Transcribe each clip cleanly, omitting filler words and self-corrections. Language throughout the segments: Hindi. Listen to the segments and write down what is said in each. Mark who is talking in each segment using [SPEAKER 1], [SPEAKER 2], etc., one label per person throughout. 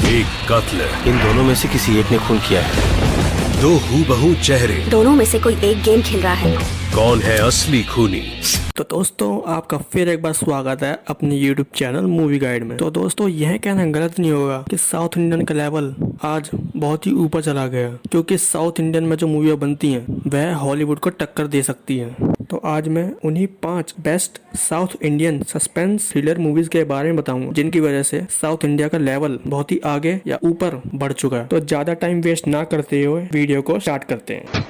[SPEAKER 1] एक कत्ल,
[SPEAKER 2] इन दोनों में से किसी एक ने खून किया है।
[SPEAKER 1] दो हूबहू चेहरे,
[SPEAKER 3] दोनों में से कोई एक गेम खेल रहा है।
[SPEAKER 1] कौन है असली खूनी?
[SPEAKER 4] तो दोस्तों आपका फिर एक बार स्वागत है अपने YouTube चैनल मूवी गाइड में। तो दोस्तों यह कहना गलत नहीं होगा कि साउथ इंडियन का लेवल आज बहुत ही ऊपर चला गया, क्योंकि साउथ इंडियन में जो मूवियाँ बनती हैं वह हॉलीवुड को टक्कर दे सकती हैं। तो आज मैं उन्हीं 5 best south Indian suspense thriller movies के बारे में बताऊंगा जिनकी वजह से साउथ इंडिया का लेवल बहुत ही आगे या ऊपर बढ़ चुका है। तो ज्यादा टाइम वेस्ट ना करते हुए वीडियो को स्टार्ट करते हैं।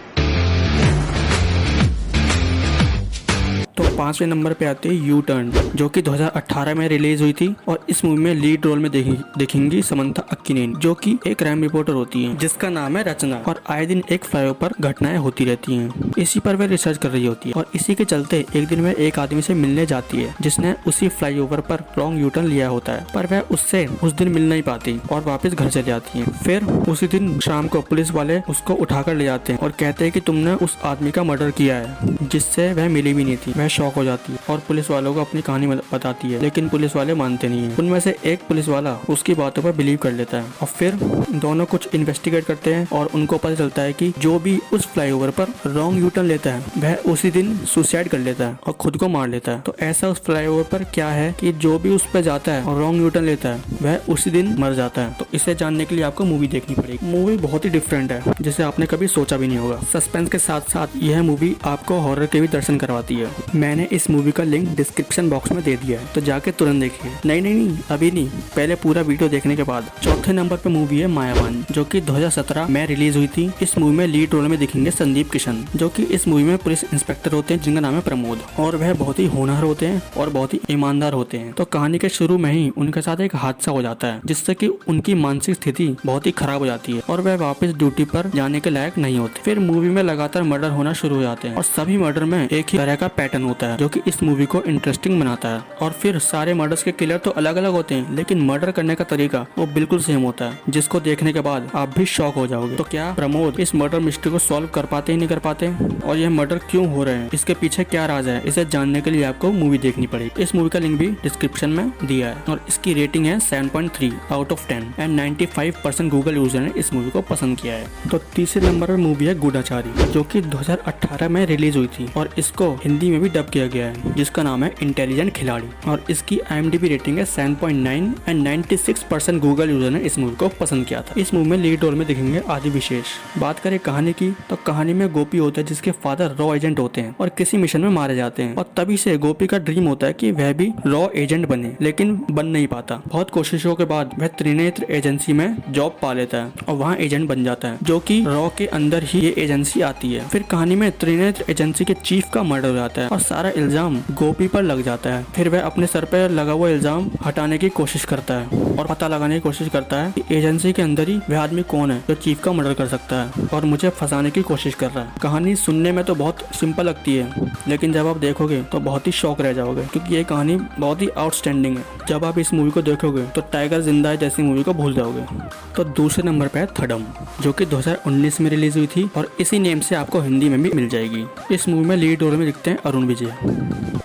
[SPEAKER 4] तो 5वें नंबर पे आते हैं यू टर्न, जो कि 2018 में रिलीज हुई थी और इस मूवी में लीड रोल में देखेंगी समंथा अक्किनेनी, जो कि एक क्राइम रिपोर्टर होती है जिसका नाम है रचना, और आए दिन एक फ्लाईओवर पर घटनाएं होती रहती हैं। इसी पर वह रिसर्च कर रही होती है और इसी के चलते एक दिन वह एक आदमी से मिलने जाती है जिसने उसी फ्लाईओवर पर रॉन्ग यू टर्न लिया होता है, पर वह उससे उस दिन मिल नहीं पाती और वापस घर चली जाती है। फिर उसी दिन शाम को पुलिस वाले उसको उठाकर ले जाते हैं और कहते हैं कि तुमने उस आदमी का मर्डर किया है, जिससे वह मिली भी नहीं थी। वह शॉक हो जाती है और पुलिस वालों को अपनी कहानी बताती है, लेकिन पुलिस वाले मानते नहीं है। उनमें से एक पुलिस वाला उसकी बातों पर बिलीव कर लेता है और फिर दोनों कुछ इन्वेस्टिगेट करते हैं और उनको पता चलता है कि जो भी उस फ्लाईओवर पर रॉन्ग यू टर्न लेता है वह उसी दिन सुसाइड कर लेता है और खुद को मार लेता है। तो ऐसा उस फ्लाईओवर पर क्या है कि जो भी उस पर जाता है और रॉन्ग यू टर्न लेता है वह उसी दिन मर जाता है। तो इसे जानने के लिए आपको मूवी देखनी पड़ेगी। मूवी बहुत ही डिफरेंट है, जिसे आपने कभी सोचा भी नहीं होगा। सस्पेंस के साथ साथ यह मूवी आपको हॉरर के भी दर्शन करवाती है। मैंने इस मूवी का लिंक डिस्क्रिप्शन बॉक्स में दे दिया है, तो जाके तुरंत देखिए। नहीं अभी नहीं, पहले पूरा वीडियो देखने के बाद। चौथे नंबर पे मूवी है मायावान, जो कि 2017 में रिलीज हुई थी। इस मूवी में लीड रोल में दिखेंगे संदीप किशन, जो कि इस मूवी में पुलिस इंस्पेक्टर होते हैं जिनका नाम है प्रमोद, और वह बहुत ही होनहार होते हैं और बहुत ही ईमानदार होते हैं। तो कहानी के शुरू में ही उनके साथ एक हादसा हो जाता है जिससे कि उनकी मानसिक स्थिति बहुत ही खराब हो जाती है और वह वापस ड्यूटी पर जाने के लायक नहीं होते। फिर मूवी में लगातार मर्डर होना शुरू हो जाते हैं और सभी मर्डर में एक ही तरह का पैटर्न होता है, जो कि इस मूवी को इंटरेस्टिंग बनाता है। और फिर सारे मर्डर्स के किलर तो अलग अलग होते हैं, लेकिन मर्डर करने का तरीका वो बिल्कुल सेम होता है, जिसको देखने के बाद आप भी शॉक हो जाओगे। तो क्या प्रमोद इस मर्डर मिस्ट्री को सॉल्व कर पाते ही नहीं कर पाते, और ये मर्डर क्यों हो रहे हैं, इसके पीछे क्या राज है, इसे जानने के लिए आपको मूवी देखनी पड़ेगी। इस मूवी का लिंक भी डिस्क्रिप्शन में दिया है और इसकी रेटिंग है 7.3 out of 10 and 95% Google user ने इस मूवी को पसंद किया है। तो तीसरे नंबर पर मूवी है गूढ़ाचारी, जो कि 2018 में रिलीज हुई थी और इसको हिंदी में भी डब किया गया है, जिसका नाम है इंटेलिजेंट खिलाड़ी, और इसकी IMDb रेटिंग है 7.9 एंड 96% गूगल यूजर ने इस मूवी को पसंद किया था। इस मूवी में लीड रोल में दिखेंगे आदि विशेष। बात करें कहानी की, तो कहानी में गोपी होता है जिसके फादर रॉ एजेंट होते हैं और किसी मिशन में मारे जाते हैं, और तभी से गोपी का ड्रीम होता है कि वह भी रॉ एजेंट बने, लेकिन बन नहीं पाता। बहुत कोशिशों के बाद वह त्रिनेत्र एजेंसी में जॉब पा लेता है और वहाँ एजेंट बन जाता है, जो कि रॉ के अंदर ही ये एजेंसी आती है। फिर कहानी में त्रिनेत्र एजेंसी के चीफ का मर्डर हो जाता है और सारा इल्जाम गोपी पर लग जाता है। फिर वह अपने सर पर लगा हुआ इल्जाम हटाने की कोशिश करता है और पता लगाने की कोशिश करता है कि एजेंसी के अंदर ही वह आदमी कौन है जो चीफ का मर्डर कर सकता है और मुझे फंसाने की कोशिश कर रहा है। कहानी सुनने में तो बहुत सिंपल लगती है, लेकिन जब आप देखोगे तो बहुत ही शॉक रह जाओगे, क्योंकि ये कहानी बहुत ही आउटस्टैंडिंग है। जब आप इस मूवी को देखोगे तो टाइगर जिंदा है जैसी मूवी को भूल जाओगे। तो दूसरे नंबर पे है थडम, जो कि 2019 में रिलीज हुई थी और इसी नेम से आपको हिंदी में भी मिल जाएगी। इस मूवी में लीड रोल में दिखते हैं अरुण विजय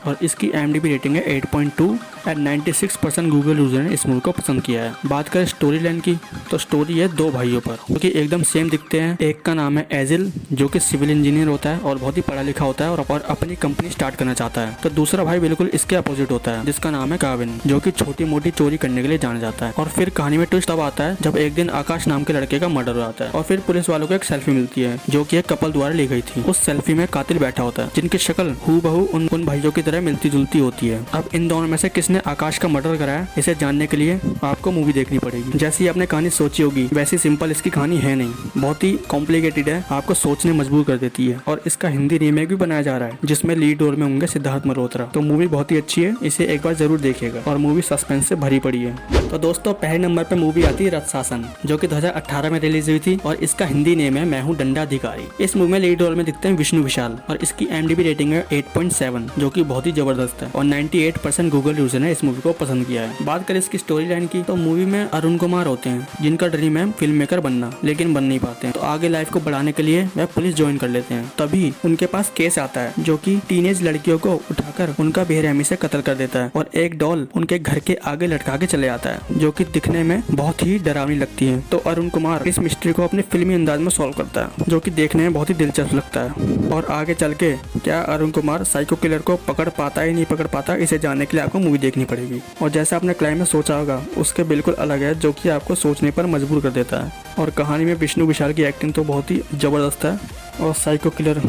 [SPEAKER 4] और इसकी IMDb रेटिंग है 8.2 एंड 96% गूगल यूजर ने इस मूवी को पसंद किया है। बात करें स्टोरी लाइन की, तो स्टोरी है दो भाइयों पर, क्योंकि एकदम सेम दिखते हैं। एक का नाम है एजिल, जो कि सिविल इंजीनियर होता है और बहुत ही पढ़ा लिखा होता है और अपनी कंपनी स्टार्ट करना चाहता है। तो दूसरा भाई बिल्कुल इसके अपोजिट होता है, जिसका नाम है काविन, जो कि छोटी मोटी चोरी करने के लिए जाना जाता है। और फिर कहानी में ट्विस्ट तब आता है जब एक दिन आकाश नाम के लड़के का मर्डर हो जाता है और फिर पुलिस वालों को एक सेल्फी मिलती है, जो कि एक कपल द्वारा ली गई थी। उस सेल्फी में कातिल बैठा होता है, जिनकी शक्ल हूबहू उन भाइयों की तरह मिलती जुलती होती है। अब इन दोनों में से किसने आकाश का मर्डर कराया, इसे जानने के लिए आपको मूवी देखनी पड़ेगी। जैसी आपने कहानी सोची होगी वैसी सिंपल इसकी कहानी है नहीं, बहुत ही कॉम्प्लिकेटेड है, आपको सोचने मजबूर कर देती है। और इसका हिंदी रीमेक भी बनाया जा रहा है, जिसमें लीड रोल में होंगे सिद्धार्थ मल्होत्रा। तो मूवी बहुत ही अच्छी है, इसे एक बार जरूर देखिएगा, और मूवी सस्पेंस से भरी पड़ी है। तो दोस्तों पहले नंबर पे मूवी आती है रथ शासन, जो कि 2018 में रिलीज हुई थी और इसका हिंदी नेम है मैं हूँ दंडाधिकारी। इस मूवी में लीड रोल में दिखते हैं विष्णु विशाल और इसकी IMDb रेटिंग है 8.7, जो कि बहुत बहुत ही जबरदस्त है और 98% गूगल यूजर ने इस मूवी को पसंद किया है। बात करें इसकी स्टोरी लाइन की तो मूवी में अरुण कुमार होते हैं जिनका ड्रीम है फिल्म मेकर बनना, लेकिन बन नहीं पाते हैं। तो आगे लाइफ को बढ़ाने के लिए वह पुलिस ज्वाइन कर लेते हैं। तभी उनके पास केस आता है जो कि टीनेज लड़कियों को उठाकर उनका बेरहमी से कत्ल कर देता है और एक डॉल उनके घर के आगे लटका के चले आता है जो कि दिखने में बहुत ही डरावनी लगती है। तो अरुण कुमार इस मिस्ट्री को अपने फिल्मी अंदाज में सॉल्व करता है जो कि देखने में बहुत ही दिलचस्प लगता है। और आगे चल के क्या अरुण कुमार साइको किलर को पकड़ पाता है नहीं पकड़ पाता, इसे जानने के लिए आपको मूवी देखनी पड़ेगी। और जैसा आपने क्लाइमेक्स सोचा होगा उसके बिल्कुल अलग है जो कि आपको सोचने पर मजबूर कर देता है। और कहानी में विष्णु विशाल की एक्टिंग तो बहुत ही जबरदस्त है और साइको किलर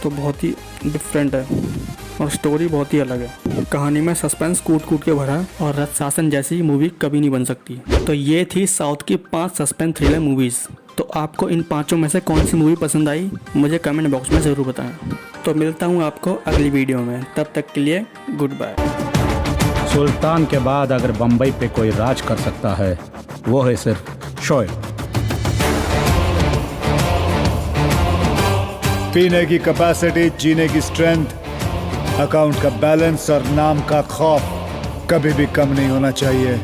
[SPEAKER 4] तो बहुत ही डिफरेंट है और स्टोरी बहुत ही अलग है। कहानी में सस्पेंस कूट कूट के भरा और रथ शासन जैसी मूवी कभी नहीं बन सकती। तो ये थी साउथ की 5 सस्पेंस थ्रिलर मूवीज़। तो आपको इन 5 में से कौन सी मूवी पसंद आई मुझे कमेंट बॉक्स में ज़रूर बताएं। तो मिलता हूँ आपको अगली वीडियो में, तब तक के लिए गुड बाय।
[SPEAKER 5] सुल्तान के बाद अगर बम्बई पे कोई राज कर सकता है वो है सिर्फ शोएब।
[SPEAKER 6] पीने की कैपेसिटी, जीने की स्ट्रेंथ, अकाउंट का बैलेंस और नाम का खौफ कभी भी कम नहीं होना चाहिए।